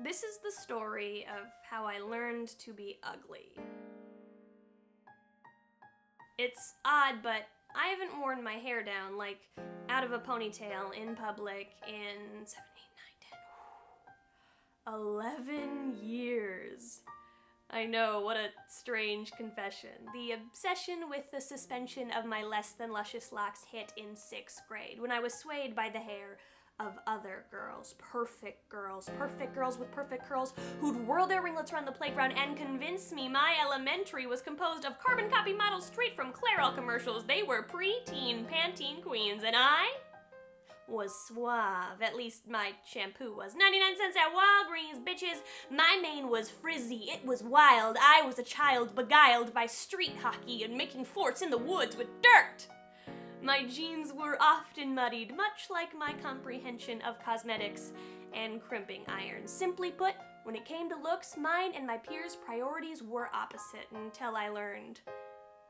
This is the story of how I learned to be ugly. It's odd, but I haven't worn my hair down, like, out of a ponytail in public in 7, 8, 9, 10, 11 years. I know, what a strange confession. The obsession with the suspension of my less than luscious locks hit in 6th grade, when I was swayed by the hair of other girls, perfect girls with perfect curls who'd whirl their ringlets around the playground and convince me my elementary was composed of carbon copy models straight from Clairol commercials. They were preteen Pantene queens, and I was suave. At least my shampoo was. 99 cents at Walgreens, bitches. My mane was frizzy. It was wild. I was a child beguiled by street hockey and making forts in the woods with dirt. My jeans were often muddied, much like my comprehension of cosmetics and crimping irons. Simply put, when it came to looks, mine and my peers' priorities were opposite until I learned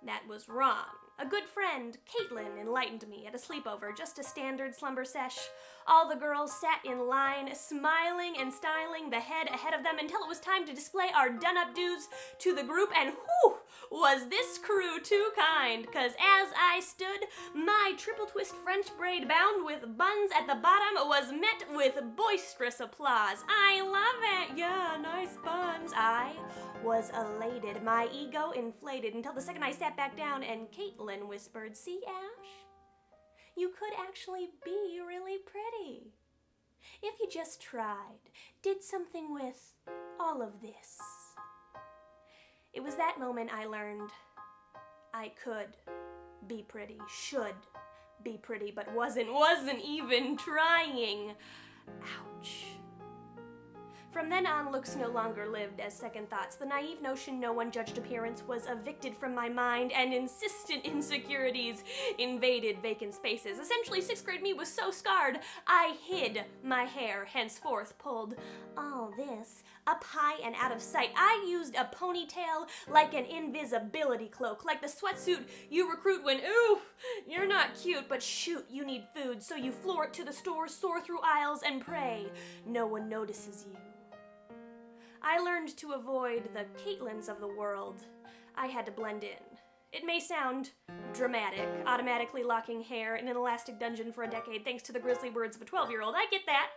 that was wrong. A good friend, Caitlin, enlightened me at a sleepover, just a standard slumber sesh. All the girls sat in line, smiling and styling the head ahead of them until it was time to display our done-up dues to the group, and whew, was this crew too kind, 'cause as I stood, my triple twist French braid bound with buns at the bottom was met with boisterous applause. I love it, yeah, nice buns. I was elated, my ego inflated, until the second I sat back down and Caitlin whispered, "See, Ash? You could actually be really pretty. If you just tried, did something with all of this." It was that moment I learned I could be pretty, should be pretty, but wasn't even trying. Ouch. From then on, looks no longer lived as second thoughts. The naive notion no one judged appearance was evicted from my mind, and insistent insecurities invaded vacant spaces. Essentially, 6th grade me was so scarred, I hid my hair, henceforth pulled all this up high and out of sight. I used a ponytail like an invisibility cloak, like the sweatsuit you recruit when, oof, you're not cute, but shoot, you need food, so you floor it to the store, soar through aisles, and pray no one notices you. I learned to avoid the Caitlins of the world. I had to blend in. It may sound dramatic, automatically locking hair in an elastic dungeon for a decade thanks to the grisly words of a 12-year-old. I get that.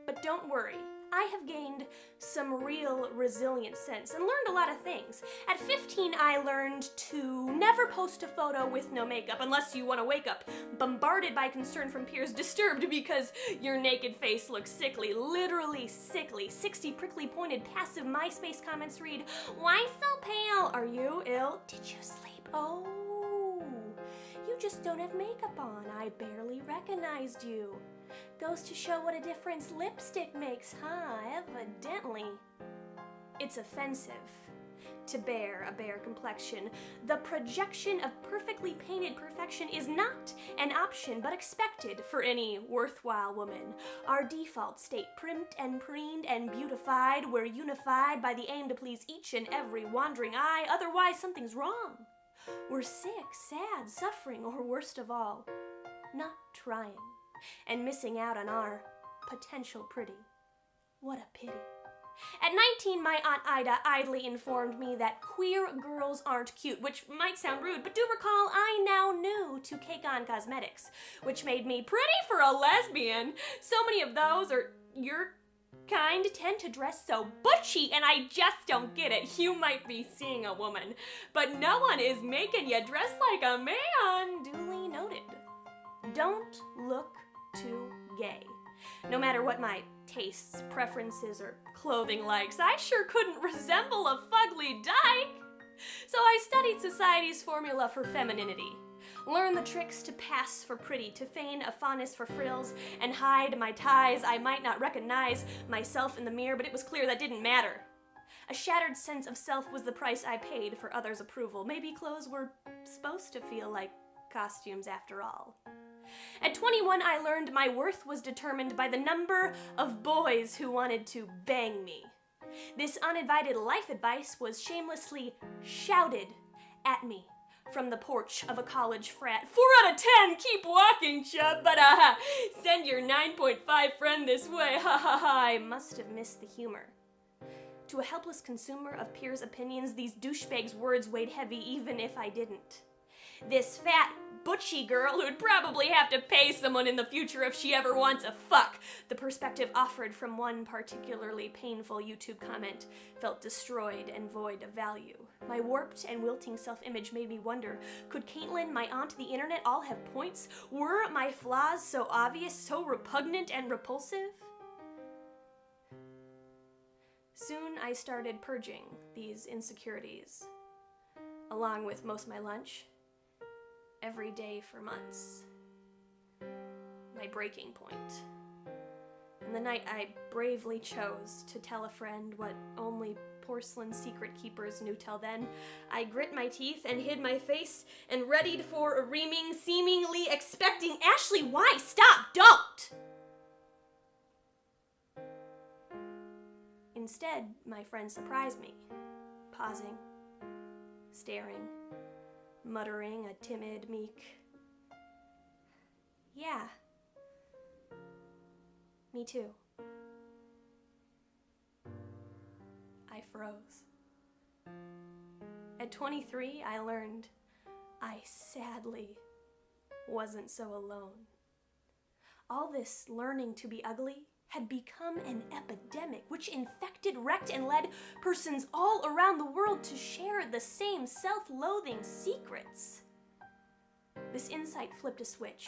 But don't worry. I have gained some real resilient sense and learned a lot of things. At 15, I learned to never post a photo with no makeup unless you want to wake up bombarded by concern from peers, disturbed because your naked face looks sickly, literally sickly. 60 prickly pointed passive MySpace comments read, "Why so pale? Are you ill? Did you sleep? Oh, you just don't have makeup on. I barely recognized you. Goes to show what a difference lipstick makes, huh? Evidently." It's offensive to bear a bare complexion. The projection of perfectly painted perfection is not an option, but expected for any worthwhile woman. Our default state, primped and preened and beautified, we're unified by the aim to please each and every wandering eye, otherwise something's wrong. We're sick, sad, suffering, or worst of all, not trying, and missing out on our potential pretty. What a pity. At 19, my Aunt Ida idly informed me that queer girls aren't cute, which might sound rude, but do recall I now knew to Cake On Cosmetics, which made me pretty for a lesbian. So many of those, or your kind, tend to dress so butchy, and I just don't get it. You might be seeing a woman, but no one is making you dress like a man. Duly noted. Don't look too gay. No matter what my tastes, preferences, or clothing likes, I sure couldn't resemble a fugly dyke. So I studied society's formula for femininity. Learned the tricks to pass for pretty, to feign a fondness for frills, and hide my ties. I might not recognize myself in the mirror, but it was clear that didn't matter. A shattered sense of self was the price I paid for others' approval. Maybe clothes were supposed to feel like costumes after all. At 21, I learned my worth was determined by the number of boys who wanted to bang me. This uninvited life advice was shamelessly shouted at me from the porch of a college frat. 4 out of 10, keep walking, chub, but send your 9.5 friend this way, ha ha ha. I must have missed the humor. To a helpless consumer of peers' opinions, these douchebags' words weighed heavy even if I didn't. This fat, butchy girl who'd probably have to pay someone in the future if she ever wants a fuck. The perspective offered from one particularly painful YouTube comment felt destroyed and void of value. My warped and wilting self-image made me wonder, could Caitlin, my aunt, the internet all have points? Were my flaws so obvious, so repugnant and repulsive? Soon I started purging these insecurities, along with most of my lunch, every day for months. My breaking point. And the night I bravely chose to tell a friend what only porcelain secret keepers knew till then, I grit my teeth and hid my face and readied for a reaming, seemingly expecting, Ashley, why? Stop! Don't! Instead, my friend surprised me, pausing, staring, muttering a timid, meek, "Yeah, me too." I froze. At 23, I learned I sadly wasn't so alone. All this learning to be ugly had become an epidemic which infected, wrecked, and led persons all around the world to share the same self-loathing secrets. This insight flipped a switch.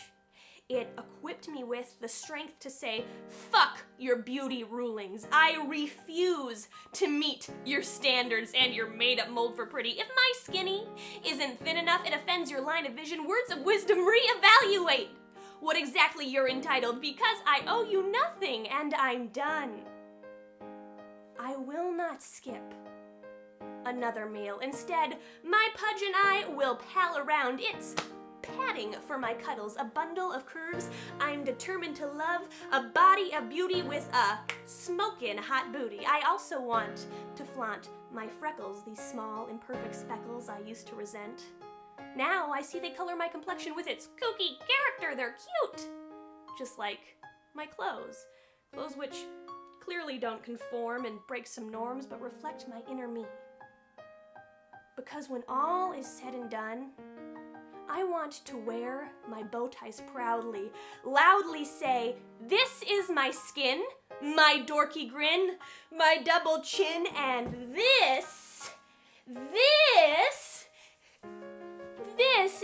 It equipped me with the strength to say, fuck your beauty rulings. I refuse to meet your standards and your made-up mold for pretty. If my skinny isn't thin enough, it offends your line of vision. Words of wisdom, reevaluate what exactly you're entitled, because I owe you nothing and I'm done. I will not skip another meal. Instead, my pudge and I will pal around. It's padding for my cuddles, a bundle of curves I'm determined to love, a body of beauty with a smokin' hot booty. I also want to flaunt my freckles, these small, imperfect speckles I used to resent. Now I see they color my complexion with its kooky character. They're cute. Just like my clothes. Clothes which clearly don't conform and break some norms, but reflect my inner me. Because when all is said and done, I want to wear my bow ties proudly, loudly say, this is my skin, my dorky grin, my double chin, and this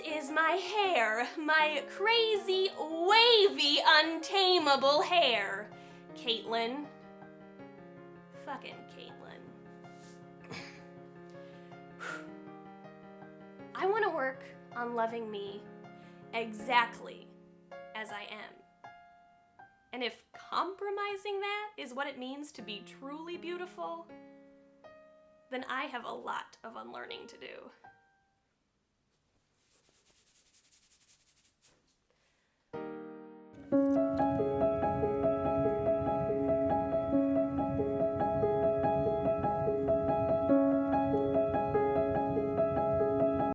is my hair, my crazy, wavy, untamable hair. Caitlin. Fucking Caitlin. I want to work on loving me exactly as I am. And if compromising that is what it means to be truly beautiful, then I have a lot of unlearning to do.